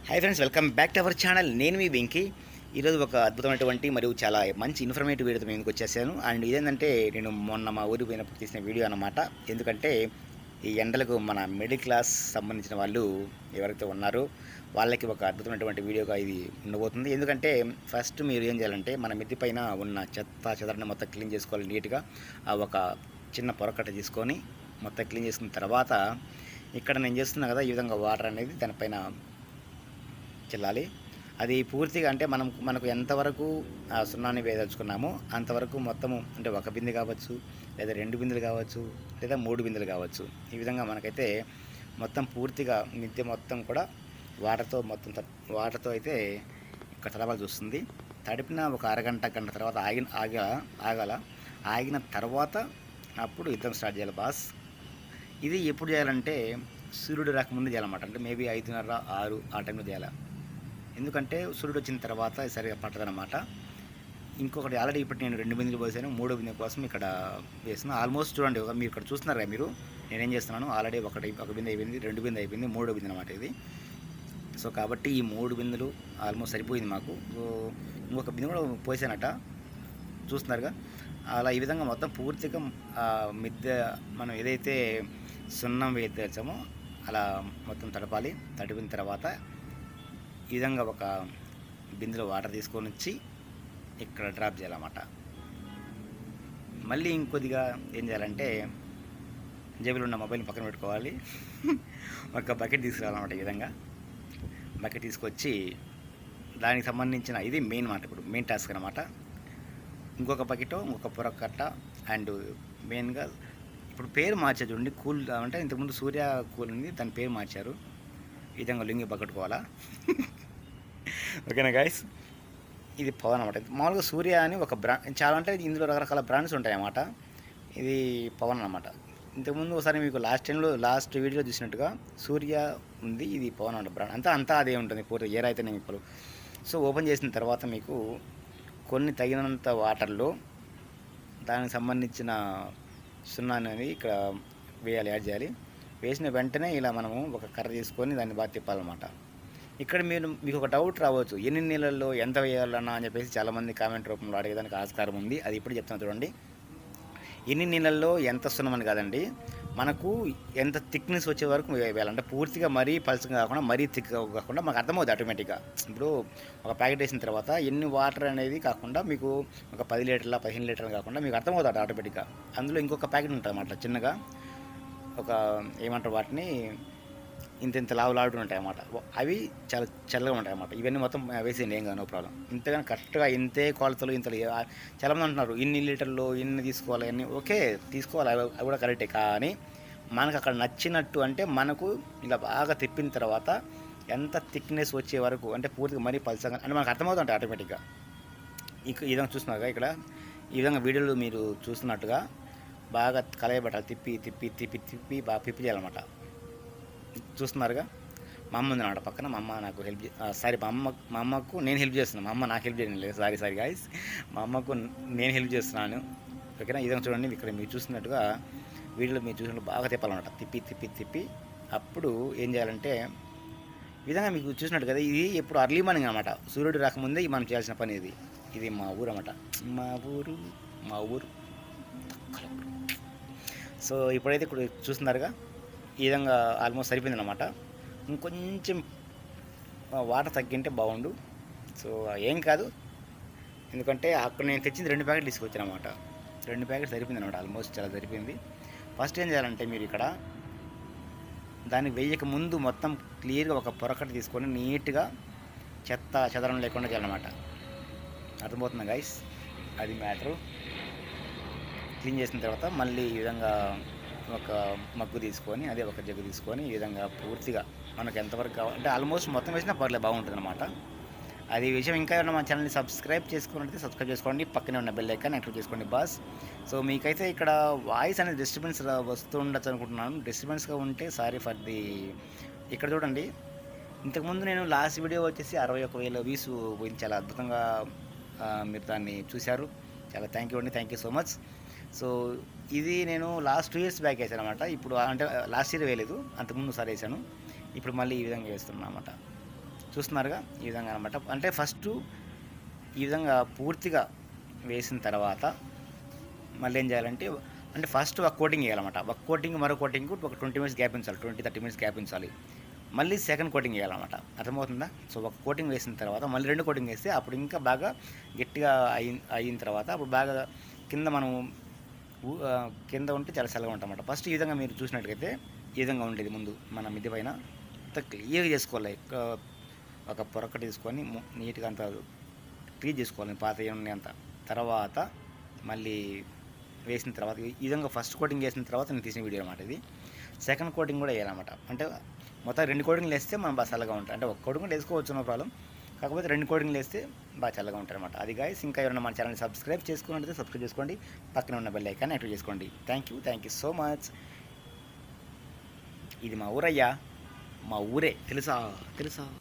Hi friends, welcome back to our channel. నేను మీ వెంకీ. ఈరోజు ఒక అద్భుతమైనటువంటి మరియు చాలా మంచి ఇన్ఫర్మేటివ్ వీడియోతో మీ ముందుకు వచ్చేసాను. అండ్ ఇదేంటంటే నేను మొన్న మా ఊరికి పోయినప్పుడు తీసిన వీడియో అన్నమాట. ఎందుకంటే ఈ ఎండలకు మన మిడిల్ క్లాస్ సంబంధించిన వాళ్ళు ఎవరైతే ఉన్నారో వాళ్ళకి ఒక అద్భుతమైనటువంటి వీడియోగా ఇది ఉండబోతుంది. ఎందుకంటే ఫస్ట్ మీరు ఏం చేయాలంటే మన మిద్ది పైన ఉన్న చెత్త చెదరని మొత్తం క్లీన్ చేసుకోవాలి నీట్గా. ఒక చిన్న పొరకట్ట తీసుకొని మొత్తం క్లీన్ చేసుకున్న తర్వాత ఇక్కడ నేను చేస్తున్నా కదా, ఈ విధంగా వాటర్ అనేది దానిపైన చెల్లాలి. అది పూర్తిగా అంటే మనకు ఎంతవరకు ఆ సున్నాన్ని వేదలుచుకున్నామో అంతవరకు మొత్తము, అంటే ఒక బిందె కావచ్చు, లేదా 2 బిందెలు కావచ్చు, లేదా 3 బిందెలు కావచ్చు. ఈ విధంగా మనకైతే మొత్తం పూర్తిగా మిద్దె మొత్తం కూడా వాటర్తో అయితే ఇక్కడ తడవాల్సి వస్తుంది. తడిపిన ఒక అరగంట గంట తర్వాత ఆగిన తర్వాత అప్పుడు యుద్ధం స్టార్ట్ చేయాలి బాస్. ఇది ఎప్పుడు చేయాలంటే సూర్యుడు రాకముందు చేయాలన్నమాట. అంటే మేబీ 5:30 6 ఆ టైంలో చేయాలి. ఎందుకంటే సూర్యుడు వచ్చిన తర్వాత సరిగా పట్టదనమాట. ఇంకొకటి ఆల్రెడీ ఇప్పుడు నేను 2 బిందెలు పోసాను, 3 బిందె కోసం ఇక్కడ వేసిన. ఆల్మోస్ట్ చూడండి, మీరు ఇక్కడ చూస్తున్నారు కదా, మీరు నేనేం చేస్తున్నాను, ఆల్రెడీ ఒక బిందె అయిపోయింది, 2 బిందె అయిపోయింది, 3 బిందె అనమాట ఇది. సో కాబట్టి ఈ 3 బిందెలు ఆల్మోస్ట్ సరిపోయింది మాకు. సో ఇంకొక బిందె కూడా పోసానట, చూస్తున్నారుగా. అలా ఈ విధంగా మొత్తం పూర్తిగా మిద్దె మనం ఏదైతే సున్నం వేసామో అలా మొత్తం తడపాలి. తడిపిన తర్వాత ఈ విధంగా ఒక బిందెలో వాటర్ తీసుకొని వచ్చి ఇక్కడ డ్రాప్ చేయాలన్నమాట. మళ్ళీ ఇంకొద్దిగా ఏం చేయాలంటే జేబులో ఉన్న మొబైల్ పక్కన పెట్టుకోవాలి. ఒక బకెట్ తీసుకురావాలన్నమాట. ఈ విధంగా బకెట్ తీసుకొచ్చి దానికి సంబంధించిన ఇది మెయిన్ మాట, ఇప్పుడు మెయిన్ టాస్క్ అనమాట. ఇంకొక బకెట్, ఇంకొక పొరకట్ట, అండ్ మెయిన్గా ఇప్పుడు పేరు మార్చారు చూడండి, కూల్ అంటే ఇంతకుముందు సూర్య కూల్ ఉంది, దాని పేరు మార్చారు. ఈ విధంగా లింగి పట్టుకోవాలా. ఓకేనా గైస్, ఇది పవన్ అనమాట. మామూలుగా సూర్య అని ఒక చాలా అంటే ఇందులో రకరకాల బ్రాండ్స్ ఉంటాయి అన్నమాట. ఇది పవన్ అనమాట. ఇంతకుముందు ఒకసారి మీకు లాస్ట్ వీడియోలో చూసినట్టుగా సూర్య ఉంది, ఇది పవన్ అంటే బ్రాండ్ అంతా అదే ఉంటుంది పూర్తి ఏర్ అయితే నేను ఇప్పుడు. సో ఓపెన్ చేసిన తర్వాత మీకు కొన్ని తగినంత వాటర్లో దానికి సంబంధించిన సున్నా అనేది ఇక్కడ వేయాలి, యాడ్ చేయాలి. వేసిన వెంటనే ఇలా మనము ఒక కర్ర తీసుకొని దాన్ని బాగా తిప్పాలన్నమాట. ఇక్కడ మీకు ఒక డౌట్ రావచ్చు, ఎన్ని నీళ్ళల్లో ఎంత వేయాలన్నా అని చెప్పేసి చాలామంది కామెంట్ రూపంలో అడిగేదానికి ఆస్కారం ఉంది. అది ఇప్పుడు చెప్తాను చూడండి. ఎన్ని నీళ్ళల్లో ఎంత సున్నమని కాదండి, మనకు ఎంత థిక్నెస్ వచ్చే వరకు వేయాలంటే పూర్తిగా మరీ పల్చగా కాకుండా మరీ థిక్గా కాకుండా మనకు అర్థమవుతుంది ఆటోమేటిక్గా. ఇప్పుడు ఒక ప్యాకెట్ వేసిన తర్వాత ఎన్ని వాటర్ అనేది కాకుండా మీకు ఒక 10 లీటర్ల 15 లీటర్లు కాకుండా మీకు అర్థమవుతుంది ఆటోమేటిక్గా. అందులో ఇంకొక ప్యాకెట్ ఉంటుంది అన్నమాట, చిన్నగా ఒక ఏమంటారు వాటిని, ఇంత లావులాడుతూ ఉంటాయి అన్నమాట. అవి చాలా చల్లగా ఉంటాయి అన్నమాట. ఇవన్నీ మొత్తం వేసేయండి, ఏం కాదు, నో ప్రాబ్లం. ఇంతగానే కరెక్ట్గా ఇంతే కొలతలు చాలామంది అంటున్నారు ఇన్ని లీటర్లు ఇన్ని తీసుకోవాలి అన్నీ. ఓకే, తీసుకోవాలి, అవి కూడా కరెక్టే. కానీ మనకు అక్కడ నచ్చినట్టు, అంటే మనకు ఇలా బాగా తిప్పిన తర్వాత ఎంత థిక్నెస్ వచ్చే వరకు, అంటే పూర్తిగా మరీ పల్చగా అంటే మనకు అర్థమవుతుంటాయి ఆటోమేటిక్గా. ఈ విధంగా చూస్తున్నారుగా, ఇక్కడ ఈ విధంగా వీడియోలు మీరు చూస్తున్నట్టుగా బాగా కలయబెట్టాలి. తిప్పి తిప్పి తిప్పి తిప్పి బాగా పిప్పి చేయాలన్నమాట. చూస్తున్నారుగా, మా అమ్మ ఉంది అన్నమాట పక్కన. మా అమ్మ నాకు హెల్ప్ మా అమ్మకు నేను హెల్ప్ చేస్తున్నాను, మా అమ్మ నాకు హెల్ప్ చేయడం లేదు. సారీ గాయస్, మా అమ్మకు నేను హెల్ప్ చేస్తున్నాను. ఓకేనా, ఇదంతా చూడండి. ఇక్కడ మీరు చూస్తున్నట్టుగా వీడియోలో మీరు చూసినట్టు బాగా తిప్పాలన్నమాట. తిప్పి తిప్పి తిప్పి అప్పుడు ఏం చేయాలంటే ఈ విధంగా మీకు చూసినట్టు కదా, ఇది ఎప్పుడు అర్లీ మార్నింగ్ అనమాట, సూర్యుడు రాకముందే మనం చేయాల్సిన పని ఇది. ఇది మా ఊరు అన్నమాట, మా ఊరు. సో ఇప్పుడైతే ఇప్పుడు చూస్తున్నారుగా, ఈ విధంగా ఆల్మోస్ట్ సరిపోయింది అన్నమాట. ఇంకొంచెం వాటర్ తగ్గింటే బాగుండు. సో ఏం కాదు, ఎందుకంటే అక్కడ నేను తెచ్చింది 2 ప్యాకెట్లు తీసుకొచ్చాను అన్నమాట. 2 ప్యాకెట్ సరిపోయింది అనమాట, ఆల్మోస్ట్ చాలా సరిపోయింది. ఫస్ట్ ఏం చేయాలంటే మీరు ఇక్కడ దాన్ని వేయక ముందు మొత్తం క్లియర్గా ఒక పొరకట్ట తీసుకొని నీట్గా చెత్త చెదరం లేకుండా చేయాలన్నమాట. అర్థమవుతుంది గైస్, అది మ్యాటరు. క్లీన్ చేసిన తర్వాత మళ్ళీ ఈ విధంగా ఒక మగ్గు తీసుకొని, అదే ఒక జగ్గు తీసుకొని ఈ విధంగా పూర్తిగా మనకు ఎంతవరకు కావాలి అంటే ఆల్మోస్ట్ మొత్తం వేసినా పర్లేదు, బాగుంటుంది అనమాట. అది విషయం. ఇంకా ఏమైనా మా ఛానల్ని సబ్స్క్రైబ్ చేసుకున్నట్లయితే సబ్స్క్రైబ్ చేసుకోండి, పక్కనే ఉన్న బెల్ ఐకాన్ యాక్టివేట్ చేసుకోండి బాస్. సో మీకైతే ఇక్కడ వాయిస్ అనేది డిస్టర్బెన్స్ వస్తుండొచ్చు అనుకుంటున్నాను. డిస్టర్బెన్స్గా ఉంటే సారీ ఫర్ ది. ఇక్కడ చూడండి, ఇంతకుముందు నేను లాస్ట్ వీడియో వచ్చేసి 61,000 వ్యూస్ పోయింది. చాలా అద్భుతంగా మీరు దాన్ని చూశారు. చాలా థ్యాంక్ యూ అండి, thank you so much. So ఇది నేను లాస్ట్ 2 years బ్యాక్ వేసాను అనమాట. ఇప్పుడు అంటే లాస్ట్ ఇయర్ వేయలేదు, అంతకుముందు సారి వేసాను. ఇప్పుడు మళ్ళీ ఈ విధంగా వేస్తున్నాను అనమాట. చూస్తున్నారుగా ఈ విధంగా అనమాట. అంటే ఫస్ట్ ఈ విధంగా పూర్తిగా వేసిన తర్వాత మళ్ళీ ఏం చేయాలంటే అంటే ఫస్ట్ ఒక కోటింగ్ వేయాలన్నమాట. ఒక కోటింగ్ మరో కోటింగ్ ఒక 20 మినిట్స్ గ్యాప్ ఉంచాలి. 20-30 మినిట్స్ గ్యాప్ ఉంచాలి. మళ్ళీ సెకండ్ కోటింగ్ వేయాలన్నమాట. అర్థమవుతుందా? సో ఒక కోటింగ్ వేసిన తర్వాత మళ్ళీ 2 కోటింగ్ వేస్తే అప్పుడు ఇంకా బాగా గట్టిగా అయిన తర్వాత అప్పుడు బాగా కింద మనం కింద ఉంటే చాలా చల్లగా ఉంటామన్నమాట. ఫస్ట్ ఈ విధంగా మీరు చూసినట్టుగైతే ఈ విధంగా ఉండేది ముందు మన మిద్దె పైన అంత క్లియర్గా చేసుకోవాలి. ఒక పొరక తీసుకొని నీట్గా అంత క్లీన్ చేసుకోవాలి పాత ఏమన్నా అంత. తర్వాత మళ్ళీ వేసిన తర్వాత ఈ విధంగా ఫస్ట్ కోటింగ్ వేసిన తర్వాత నేను తీసిన వీడియో అనమాట ఇది. సెకండ్ కోటింగ్ కూడా వేయాలన్నమాట. అంటే మొత్తం 2 కోటింగ్లు వేస్తే మనం బాగా చల్లగా ఉంటాయి. అంటే ఒక కోటింగ్ కూడా వేసుకోవచ్చు, నో ప్రాబ్లం. కాకపోతే 2 కోటింగ్లు వేస్తే బాగా చల్లగా ఉంటాయి అనమాట. అది గాయస్. ఇంకా ఎవరైనా మన ఛానల్ని సబ్స్క్రైబ్ చేసుకున్నట్లయితే సబ్స్క్రైబ్ చేసుకోండి. పక్కన ఉన్న బెల్ ఐకాన్ యాక్టివ్ చేసుకోండి. Thank you so much. ఇది మా ఊరయ్యా, మా ఊరే తెలుసా.